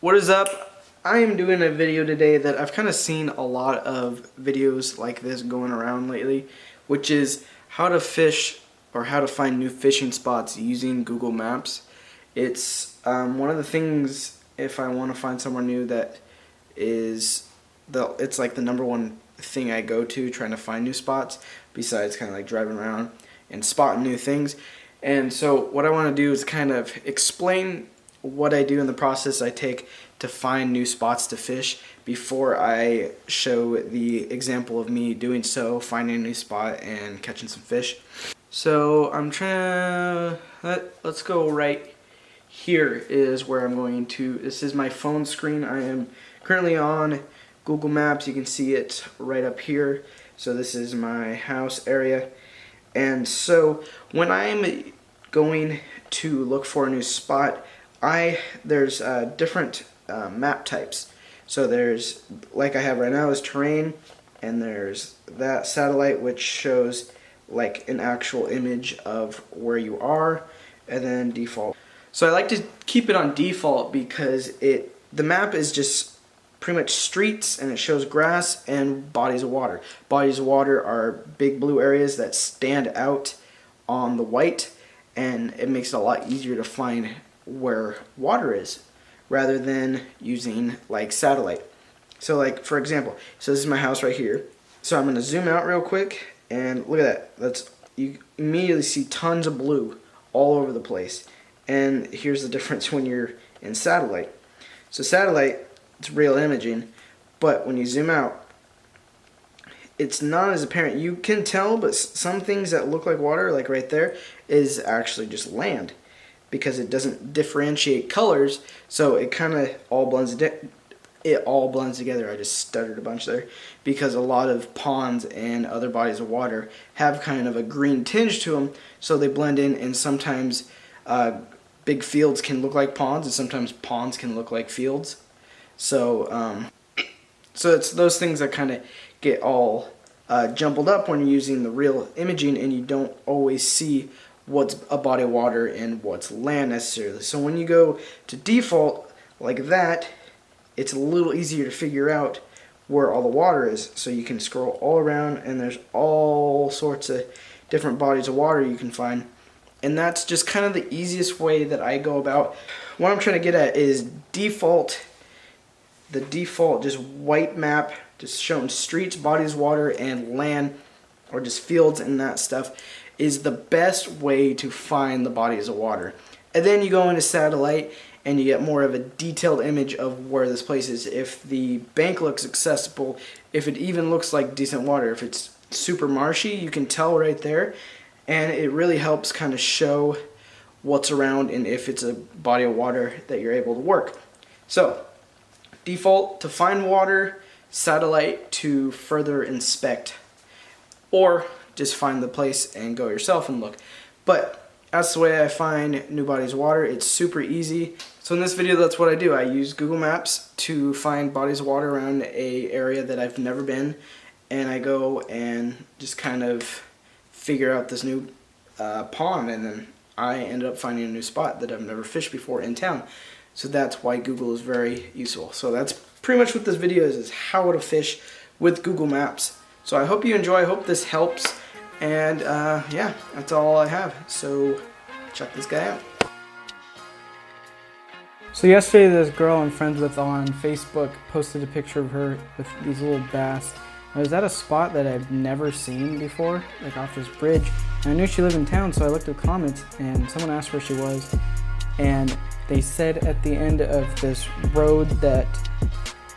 What is up? I am doing a video today that I've kind of seen a lot of videos like this going around lately, which is how to fish or how to find new fishing spots using Google Maps. It's one of the things, if I want to find somewhere new, that is it's like the number one thing I go to trying to find new spots, besides kind of like driving around and spotting new things. And so what I want to do is kind of explain what I do in the process I take to find new spots to fish before I show the example of me doing so, finding a new spot and catching some fish. So I'm trying to, let's go right here is where I'm going to, this is my phone screen. I am currently on Google Maps. You can see it right up here. So this is my house area. And so when I'm going to look for a new spot, there's different map types. So there's, like I have right now, is terrain, and there's that satellite, which shows like an actual image of where you are, and then default. So I like to keep it on default because the map is just pretty much streets, and it shows grass and bodies of water. Bodies of water are big blue areas that stand out on the white, and it makes it a lot easier to find where water is rather than using like satellite. So like for example, so this is my house right here. So I'm going to zoom out real quick and look at that. You immediately see tons of blue all over the place. And here's the difference when you're in satellite. So satellite, it's real imaging, but when you zoom out, it's not as apparent. You can tell, but some things that look like water, like right there, is actually just land, because it doesn't differentiate colors, so it kind of all blends together. I just stuttered a bunch there, because a lot of ponds and other bodies of water have kind of a green tinge to them, so they blend in, and sometimes big fields can look like ponds, and sometimes ponds can look like fields. So it's those things that kind of get all jumbled up when you're using the real imaging, and you don't always see what's a body of water and what's land necessarily. So when you go to default like that, it's a little easier to figure out where all the water is. So you can scroll all around, and there's all sorts of different bodies of water you can find. And that's just kind of the easiest way that I go about. What I'm trying to get at is the default just white map, just showing streets, bodies of water, and land, or just fields and that stuff, is the best way to find the bodies of water. And then you go into satellite and you get more of a detailed image of where this place is. If the bank looks accessible, if it even looks like decent water, if it's super marshy, you can tell right there, and it really helps kind of show what's around and if it's a body of water that you're able to work. So default to find water, satellite to further inspect, or just find the place and go yourself and look. But that's the way I find new bodies of water. It's super easy. So in this video, that's what I do. I use Google Maps to find bodies of water around an area that I've never been, and I go and just kind of figure out this new pond, and then I ended up finding a new spot that I've never fished before in town. So that's why Google is very useful. So that's pretty much what this video is how to fish with Google Maps. So I hope you enjoy. I hope this helps. And yeah, that's all I have. So check this guy out. So yesterday, this girl I'm friends with on Facebook posted a picture of her with these little bass. I was at a spot that I've never seen before, like off this bridge. And I knew she lived in town, so I looked at the comments, and someone asked where she was. And they said at the end of this road that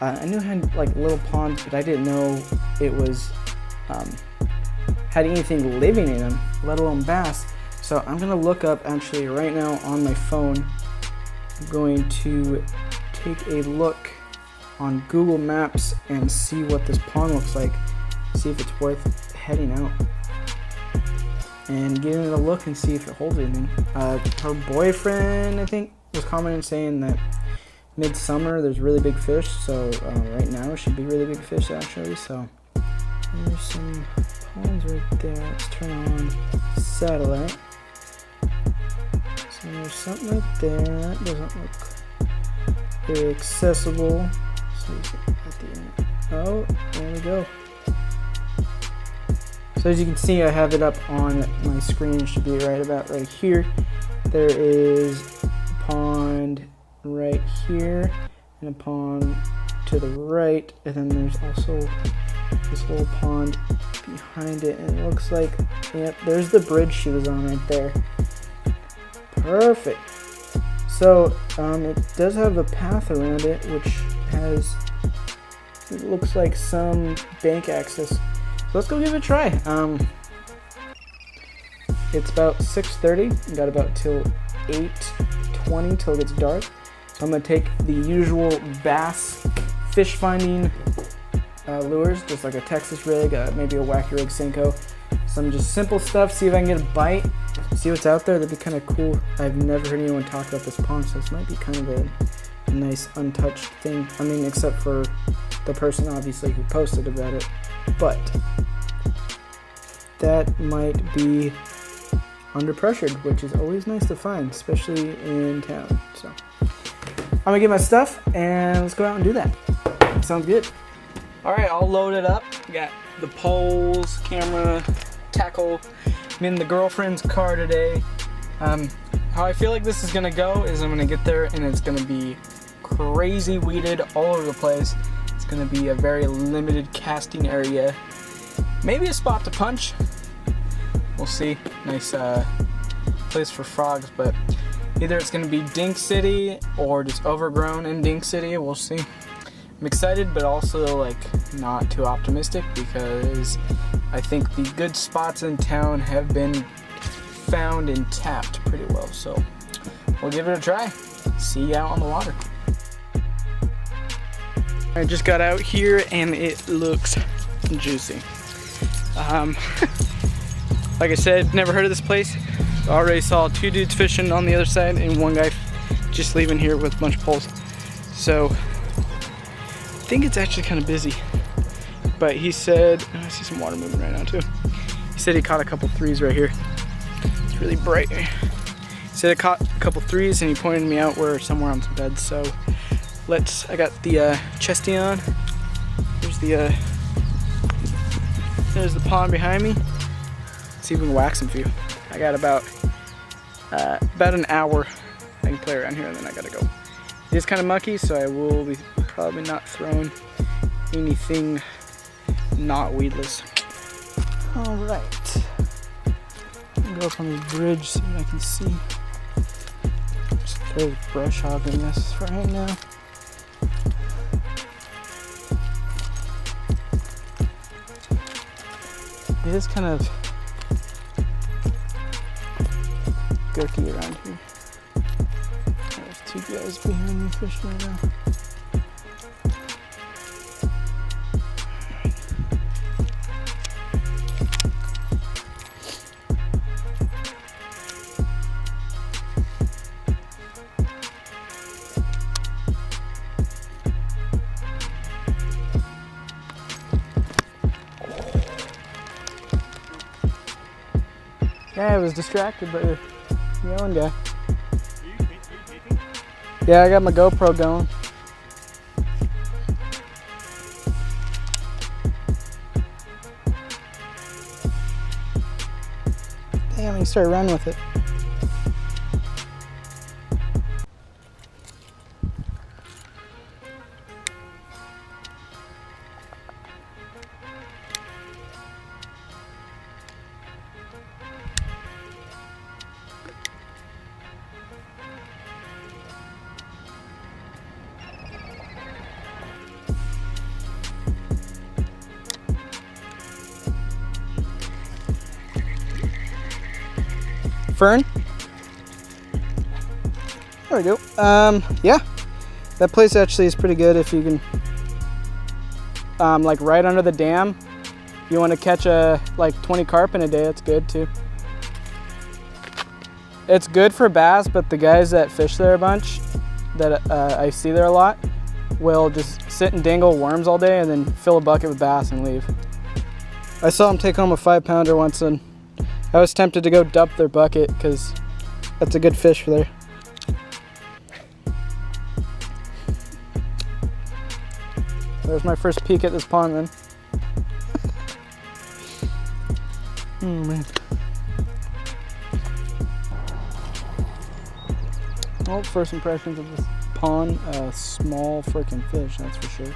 I knew it had like little ponds, but I didn't know it was had anything living in them, let alone bass. So I'm gonna look up actually right now on my phone. I'm going to take a look on Google Maps and see what this pond looks like, see if it's worth heading out and giving it a look and see if it holds anything. Her boyfriend, I think, was commenting saying that midsummer there's really big fish, so right now should be really big fish actually. So there's some ponds right there. Let's turn on satellite. So there's something right there. That doesn't look very accessible. So at the end. Oh, there we go. So as you can see, I have it up on my screen. It should be right about right here. There is a pond right here and a pond to the right, and then there's also this little pond behind it, and it looks like, yep, there's the bridge she was on right there. Perfect. So it does have a path around it, which has, it looks like some bank access. So let's go give it a try. It's about 6:30. We got about till 8:20 till it gets dark. So I'm gonna take the usual bass fish finding lures, just like a Texas rig, maybe a Wacky Rig Senko, some just simple stuff. See if I can get a bite, see what's out there. That'd be kind of cool. I've never heard anyone talk about this pond, so this might be kind of a nice untouched thing. I mean, except for the person obviously who posted about it, but that might be under pressured, which is always nice to find, especially in town. So I'm gonna get my stuff and let's go out and do that. Sounds good. All right, all loaded up. Got the poles, camera, tackle. I'm in the girlfriend's car today. How I feel like this is gonna go is I'm gonna get there and it's gonna be crazy weeded all over the place. It's gonna be a very limited casting area. Maybe a spot to punch. We'll see. Nice place for frogs, but either it's gonna be Dink City or just overgrown in Dink City. We'll see. I'm excited, but also like not too optimistic because I think the good spots in town have been found and tapped pretty well. So we'll give it a try. See you out on the water. I just got out here and it looks juicy. Like I said, never heard of this place. Already saw 2 dudes fishing on the other side and 1 guy just leaving here with a bunch of poles. So I think it's actually kind of busy, but he said, oh, I see some water moving right now too. He said he caught a couple threes right here. It's really bright. He said I caught a couple threes and he pointed me out where somewhere on some beds. So I got the chesty on. There's the pond behind me. Let's see if we can whack some few. I got about an hour I can play around here and then I gotta go. It is kind of mucky, so I will be probably not throwing anything not weedless. All right, I'll go up on this bridge, see what I can see. Just throw brush hogging this for right now. It is kind of gurky around here. There's 2 guys behind me fishing right now. Yeah, I was distracted by the yelling guy. Yeah, I got my GoPro going. Damn, he started running with it. Fern? There we go. Yeah, that place actually is pretty good if you can, like right under the dam. If you want to catch like 20 carp in a day, that's good too. It's good for bass, but the guys that fish there a bunch, that I see there a lot, will just sit and dangle worms all day and then fill a bucket with bass and leave. I saw them take home a 5-pounder once and I was tempted to go dump their bucket because that's a good fish for there. there's my first peek at this pond then. Oh man. Well, first impressions of this pond, small freaking fish, that's for sure.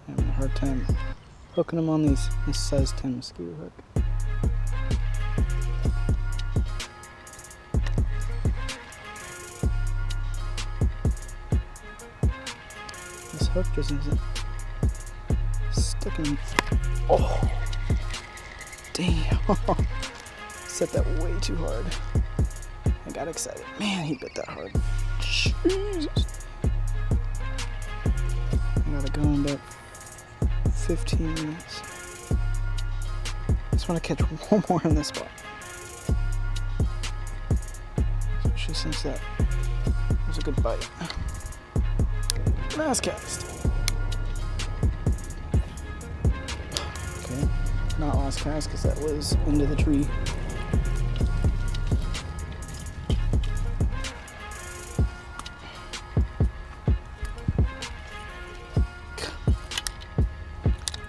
Having a hard time hooking them on this size 10 mosquito hook. This hook just isn't sticking. Oh, damn. Set that way too hard. I got excited. Man, he bit that hard. Jesus. I gotta go in about 15 minutes. Just want to catch one more in this spot. Especially since that was a good bite. Last cast. Okay, not last cast because that was into the tree.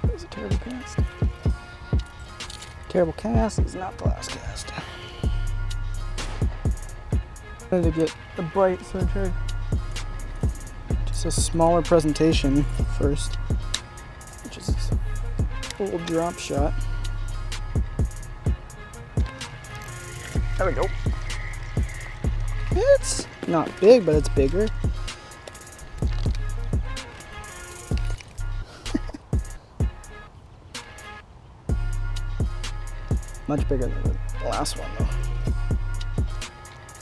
That was a terrible cast. Terrible cast is not the last cast. I wanted to get a bite, so I tried just a smaller presentation first, which is a little drop shot. There we go. It's not big, but it's bigger. Much bigger than the last one, though.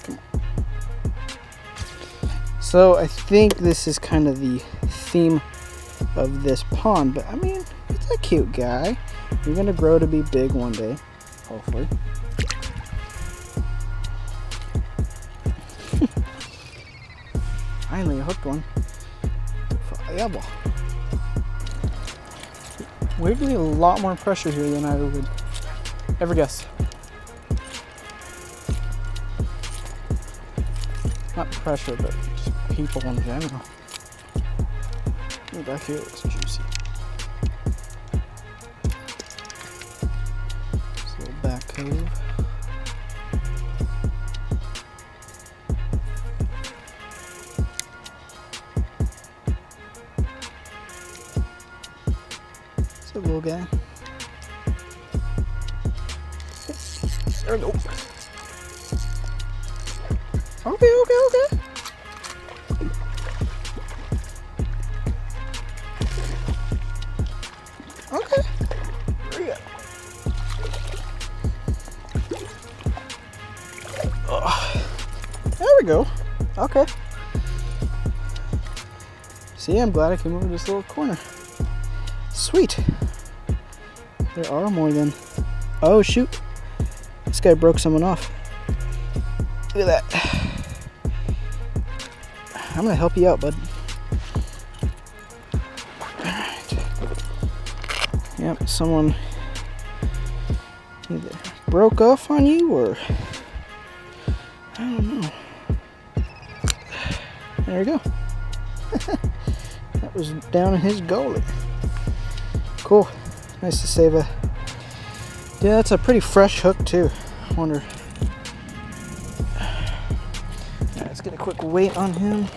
Come on. So I think this is kind of the theme of this pond, but I mean, it's a cute guy. You're gonna grow to be big one day, hopefully. Finally, I hooked one. Fireball. Weirdly, a lot more pressure here than I would ever guess. Not pressure, but just people in general. Ooh, back here looks juicy. This little back cove. It's a little guy. There we go. Okay. Okay. There we go. Oh, there we go. Okay. See, I'm glad I came over this little corner. Sweet. There are more than... Oh, shoot. This guy broke someone off. Look at that. I'm gonna help you out, bud. Alright. Yep, someone either broke off on you or... I don't know. There we go. That was down in his gullet. Cool. Nice to save a... Yeah, that's a pretty fresh hook too. I wonder... Alright, let's get a quick weight on him.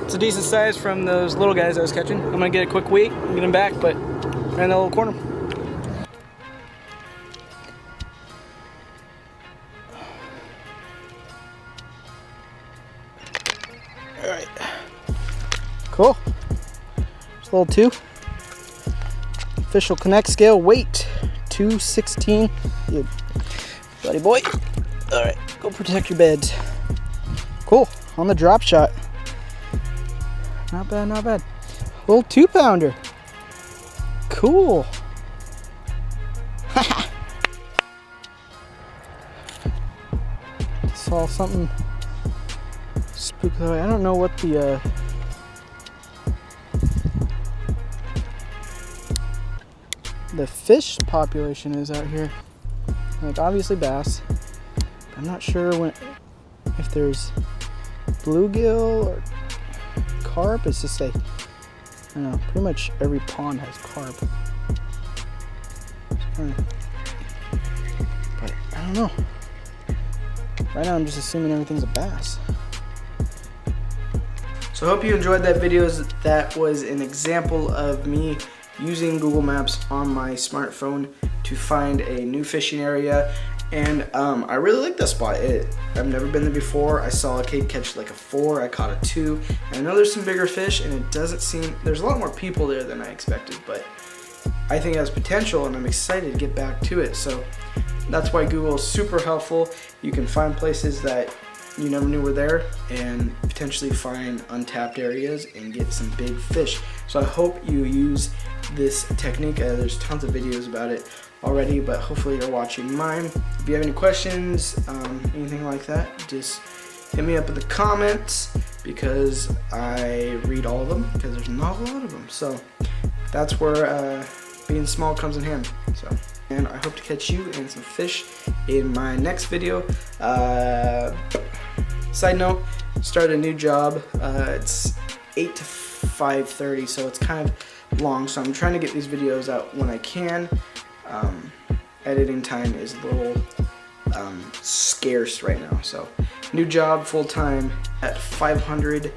It's a decent size from those little guys I was catching. I'm gonna get a quick weight and get him back, but right in that little corner. Alright. Cool. Just a little 2. Official Connect scale weight 216. Good. Buddy boy. Alright, go protect your beds. Cool. On the drop shot. Not bad, not bad. Little 2-pounder. Cool. Saw something spooky. I don't know what the fish population is out here. Like obviously bass. I'm not sure if there's bluegill or carp. It's just like, I don't know, pretty much every pond has carp. But I don't know. Right now I'm just assuming everything's a bass. So I hope you enjoyed that video. That was an example of me using Google Maps on my smartphone to find a new fishing area. And I really like this spot. I've never been there before. I saw a kid catch like a 4, I caught a 2. And I know there's some bigger fish, and it doesn't seem, there's a lot more people there than I expected, but I think it has potential and I'm excited to get back to it. So that's why Google is super helpful. You can find places that you never knew were there and potentially find untapped areas and get some big fish. So I hope you use this technique. There's tons of videos about it already, but hopefully you're watching mine. If you have any questions, anything like that, just hit me up in the comments because I read all of them because there's not a lot of them. So that's where being small comes in handy. So, and I hope to catch you and some fish in my next video. Side note, started a new job. It's 8 to 5:30, so it's kind of long. So I'm trying to get these videos out when I can. Editing time is a little scarce right now. So new job, full time, at 500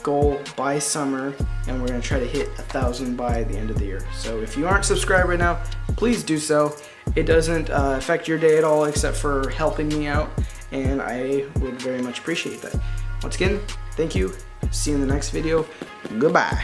goal by summer, and we're gonna try to hit 1,000 by the end of the year. So if you aren't subscribed right now, please do so. It doesn't affect your day at all except for helping me out, and I would very much appreciate that. Once again, thank you. See you in the next video. Goodbye.